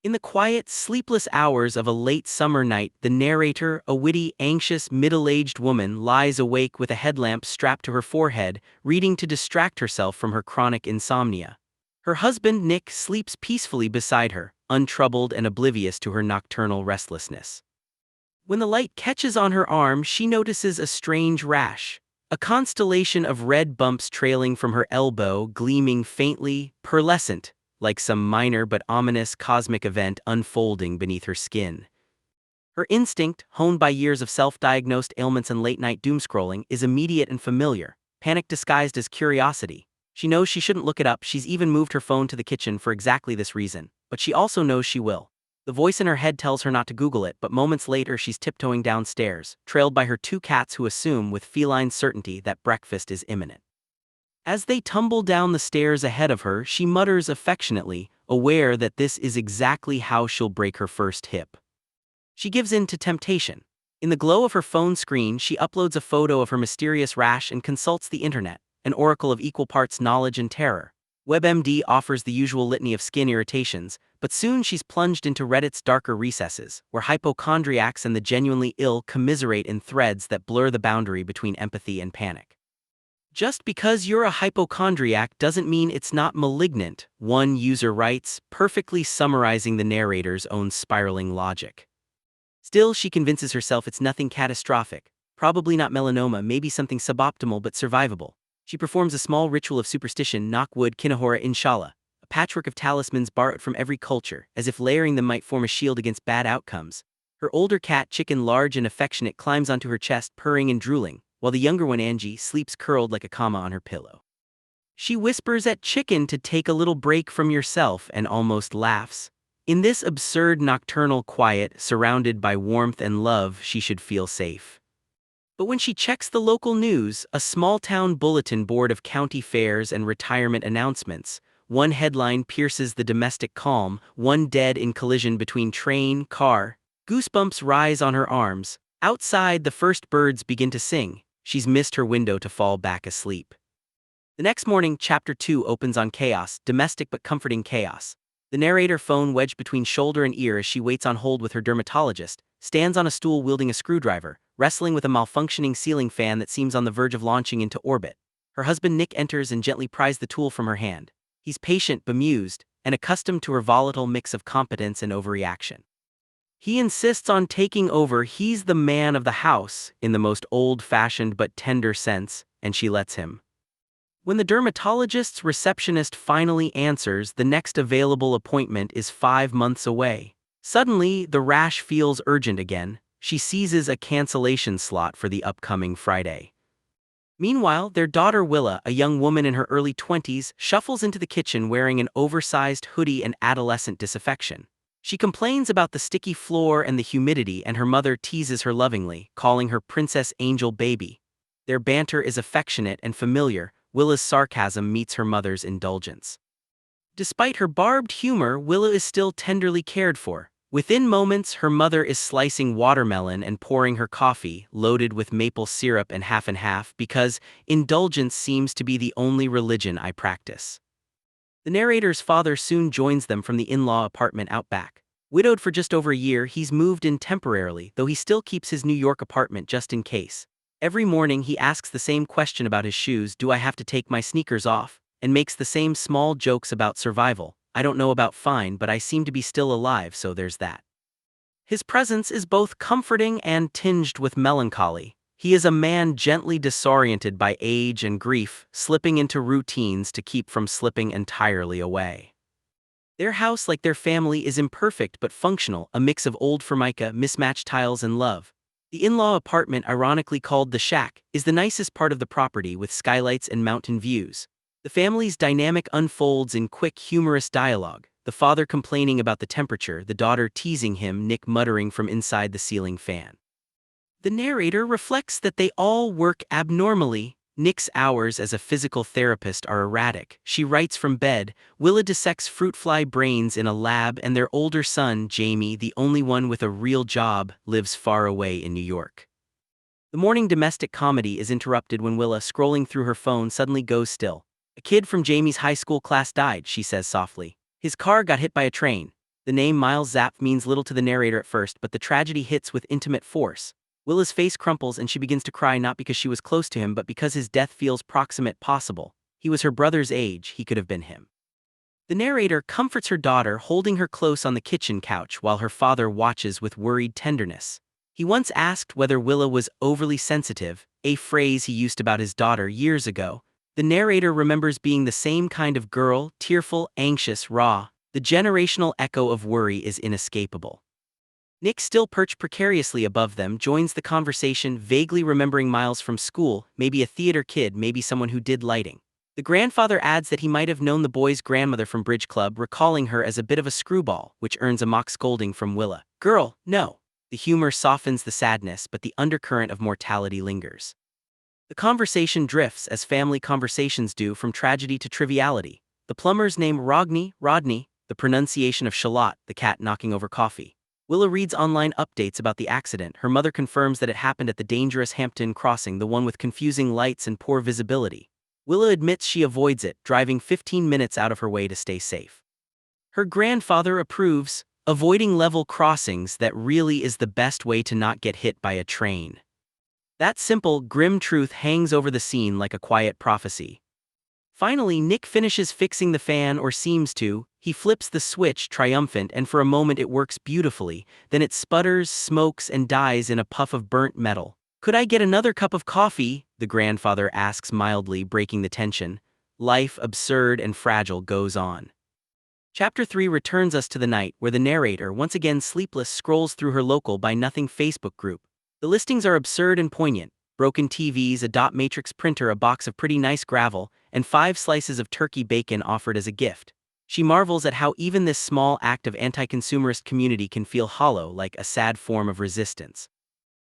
In the quiet, sleepless hours of a late summer night, the narrator, a witty, anxious, middle-aged woman, lies awake with a headlamp strapped to her forehead, reading to distract herself from her chronic insomnia. Her husband, Nick, sleeps peacefully beside her, untroubled and oblivious to her nocturnal restlessness. When the light catches on her arm, she notices a strange rash, a constellation of red bumps trailing from her elbow, gleaming faintly, pearlescent, like some minor but ominous cosmic event unfolding beneath her skin. Her instinct, honed by years of self-diagnosed ailments and late-night doom-scrolling, is immediate and familiar, panic disguised as curiosity. She knows she shouldn't look it up. She's even moved her phone to the kitchen for exactly this reason, but she also knows she will. The voice in her head tells her not to Google it, but moments later she's tiptoeing downstairs, trailed by her two cats who assume with feline certainty that breakfast is imminent. As they tumble down the stairs ahead of her, she mutters affectionately, aware that this is exactly how she'll break her first hip. She gives in to temptation. In the glow of her phone screen, she uploads a photo of her mysterious rash and consults the internet, an oracle of equal parts knowledge and terror. WebMD offers the usual litany of skin irritations, but soon she's plunged into Reddit's darker recesses, where hypochondriacs and the genuinely ill commiserate in threads that blur the boundary between empathy and panic. Just because you're a hypochondriac doesn't mean it's not malignant, one user writes, perfectly summarizing the narrator's own spiraling logic. Still, she convinces herself it's nothing catastrophic, probably not melanoma, maybe something suboptimal but survivable. She performs a small ritual of superstition, knock wood, kinahora, inshallah, a patchwork of talismans borrowed from every culture, as if layering them might form a shield against bad outcomes. Her older cat, Chicken, large and affectionate, climbs onto her chest, purring and drooling, while the younger one, Angie, sleeps curled like a comma on her pillow. She whispers at Chicken to take a little break from yourself and almost laughs. In this absurd nocturnal quiet, surrounded by warmth and love, she should feel safe. But when she checks the local news, a small-town bulletin board of county fairs and retirement announcements, one headline pierces the domestic calm, one dead in collision between train, car. Goosebumps rise on her arms. Outside, the first birds begin to sing. She's missed her window to fall back asleep. The next morning, Chapter 2 opens on chaos, domestic but comforting chaos. The narrator, phone wedged between shoulder and ear as she waits on hold with her dermatologist, stands on a stool wielding a screwdriver, wrestling with a malfunctioning ceiling fan that seems on the verge of launching into orbit. Her husband Nick enters and gently pries the tool from her hand. He's patient, bemused, and accustomed to her volatile mix of competence and overreaction. He insists on taking over. He's the man of the house, in the most old-fashioned but tender sense, and she lets him. When the dermatologist's receptionist finally answers, the next available appointment is 5 months away. Suddenly, the rash feels urgent again. She seizes a cancellation slot for the upcoming Friday. Meanwhile, their daughter Willa, a young woman in her early 20s, shuffles into the kitchen wearing an oversized hoodie and adolescent disaffection. She complains about the sticky floor and the humidity, and her mother teases her lovingly, calling her Princess Angel Baby. Their banter is affectionate and familiar. Willa's sarcasm meets her mother's indulgence. Despite her barbed humor, Willa is still tenderly cared for. Within moments, her mother is slicing watermelon and pouring her coffee, loaded with maple syrup and half, because indulgence seems to be the only religion I practice. The narrator's father soon joins them from the in-law apartment out back. Widowed for just over a year, he's moved in temporarily, though he still keeps his New York apartment just in case. Every morning he asks the same question about his shoes, do I have to take my sneakers off, and makes the same small jokes about survival. I don't know about fine, but I seem to be still alive, so there's that. His presence is both comforting and tinged with melancholy. He is a man gently disoriented by age and grief, slipping into routines to keep from slipping entirely away. Their house, like their family, is imperfect but functional, a mix of old formica, mismatched tiles, and love. The in-law apartment, ironically called the shack, is the nicest part of the property with skylights and mountain views. The family's dynamic unfolds in quick, humorous dialogue, the father complaining about the temperature, the daughter teasing him, Nick muttering from inside the ceiling fan. The narrator reflects that they all work abnormally. Nick's hours as a physical therapist are erratic. She writes from bed, Willa dissects fruit fly brains in a lab, and their older son, Jamie, the only one with a real job, lives far away in New York. The morning domestic comedy is interrupted when Willa, scrolling through her phone, suddenly goes still. A kid from Jamie's high school class died, she says softly. His car got hit by a train. The name Miles Zapp means little to the narrator at first, but the tragedy hits with intimate force. Willa's face crumples and she begins to cry, not because she was close to him but because his death feels proximate possible. He was her brother's age, he could have been him. The narrator comforts her daughter, holding her close on the kitchen couch while her father watches with worried tenderness. He once asked whether Willa was overly sensitive, a phrase he used about his daughter years ago. The narrator remembers being the same kind of girl, tearful, anxious, raw. The generational echo of worry is inescapable. Nick, still perched precariously above them, joins the conversation, vaguely remembering Miles from school, maybe a theater kid, maybe someone who did lighting. The grandfather adds that he might have known the boy's grandmother from bridge club, recalling her as a bit of a screwball, which earns a mock scolding from Willa. Girl, no. The humor softens the sadness, but the undercurrent of mortality lingers. The conversation drifts, as family conversations do, from tragedy to triviality. The plumber's name Rodney, the pronunciation of Charlotte, the cat knocking over coffee. Willa reads online updates about the accident. Her mother confirms that it happened at the dangerous Hampton crossing, the one with confusing lights and poor visibility. Willa admits she avoids it, driving 15 minutes out of her way to stay safe. Her grandfather approves, avoiding level crossings, that really is the best way to not get hit by a train. That simple, grim truth hangs over the scene like a quiet prophecy. Finally, Nick finishes fixing the fan, or seems to. He flips the switch, triumphant, and for a moment it works beautifully. Then it sputters, smokes, and dies in a puff of burnt metal. Could I get another cup of coffee? The grandfather asks mildly, breaking the tension. Life, absurd and fragile, goes on. Chapter 3 returns us to the night, where the narrator, once again sleepless, scrolls through her local Buy Nothing Facebook group. The listings are absurd and poignant. Broken TVs, a dot matrix printer, a box of pretty nice gravel, and 5 slices of turkey bacon offered as a gift. She marvels at how even this small act of anti-consumerist community can feel hollow, like a sad form of resistance.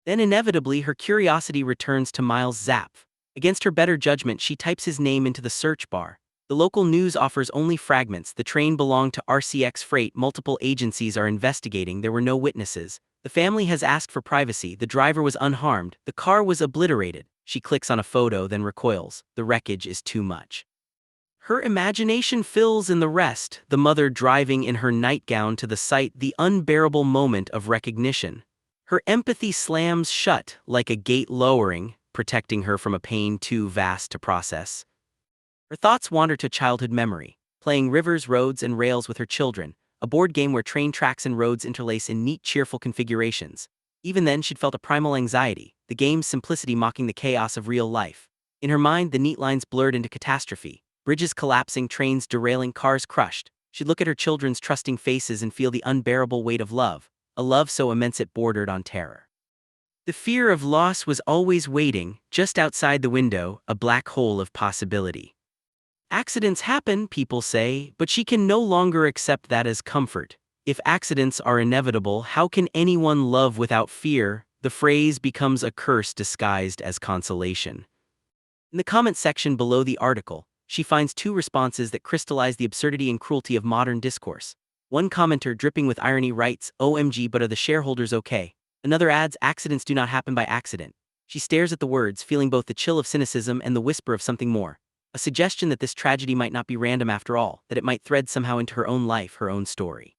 Then inevitably her curiosity returns to Miles Zapp. Against her better judgment, she types his name into the search bar. The local news offers only fragments. The train belonged to RCX Freight. Multiple agencies are investigating. There were no witnesses. The family has asked for privacy. The driver was unharmed. The car was obliterated. She clicks on a photo, then recoils. The wreckage is too much. Her imagination fills in the rest. The mother driving in her nightgown to the site. The unbearable moment of recognition. Her empathy slams shut, like a gate lowering, protecting her from a pain too vast to process. Her thoughts wander to childhood memory, playing rivers, roads, and rails with her children, a board game where train tracks and roads interlace in neat, cheerful configurations. Even then, she'd felt a primal anxiety, the game's simplicity mocking the chaos of real life. In her mind, the neat lines blurred into catastrophe, bridges collapsing, trains derailing, cars crushed. She'd look at her children's trusting faces and feel the unbearable weight of love, a love so immense it bordered on terror. The fear of loss was always waiting, just outside the window, a black hole of possibility. Accidents happen, people say, but she can no longer accept that as comfort. If accidents are inevitable, how can anyone love without fear? The phrase becomes a curse disguised as consolation. In the comment section below the article, she finds 2 responses that crystallize the absurdity and cruelty of modern discourse. One commenter, dripping with irony, writes, "OMG, but are the shareholders okay?" Another adds, "Accidents do not happen by accident." She stares at the words, feeling both the chill of cynicism and the whisper of something more. A suggestion that this tragedy might not be random after all, that it might thread somehow into her own life, her own story.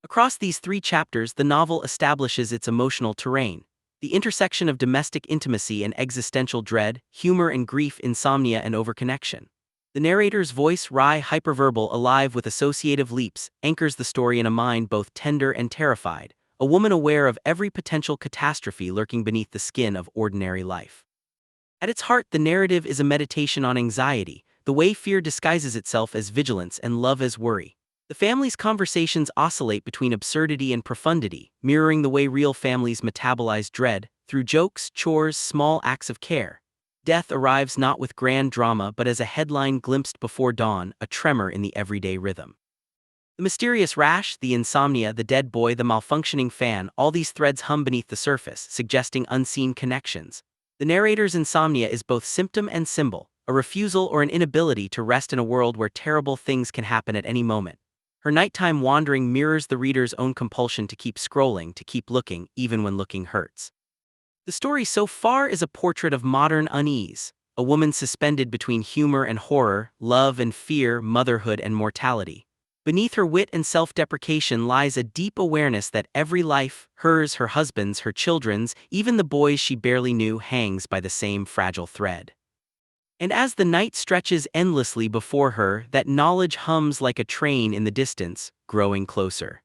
Across these 3 chapters, the novel establishes its emotional terrain. The intersection of domestic intimacy and existential dread, humor and grief, insomnia and overconnection. The narrator's voice, wry, hyperverbal, alive with associative leaps, anchors the story in a mind both tender and terrified, a woman aware of every potential catastrophe lurking beneath the skin of ordinary life. At its heart, the narrative is a meditation on anxiety, the way fear disguises itself as vigilance and love as worry. The family's conversations oscillate between absurdity and profundity, mirroring the way real families metabolize dread, through jokes, chores, small acts of care. Death arrives not with grand drama but as a headline glimpsed before dawn, a tremor in the everyday rhythm. The mysterious rash, the insomnia, the dead boy, the malfunctioning fan, all these threads hum beneath the surface, suggesting unseen connections. The narrator's insomnia is both symptom and symbol, a refusal or an inability to rest in a world where terrible things can happen at any moment. Her nighttime wandering mirrors the reader's own compulsion to keep scrolling, to keep looking, even when looking hurts. The story so far is a portrait of modern unease, a woman suspended between humor and horror, love and fear, motherhood and mortality. Beneath her wit and self-deprecation lies a deep awareness that every life, hers, her husband's, her children's, even the boys she barely knew, hangs by the same fragile thread. And as the night stretches endlessly before her, that knowledge hums like a train in the distance, growing closer.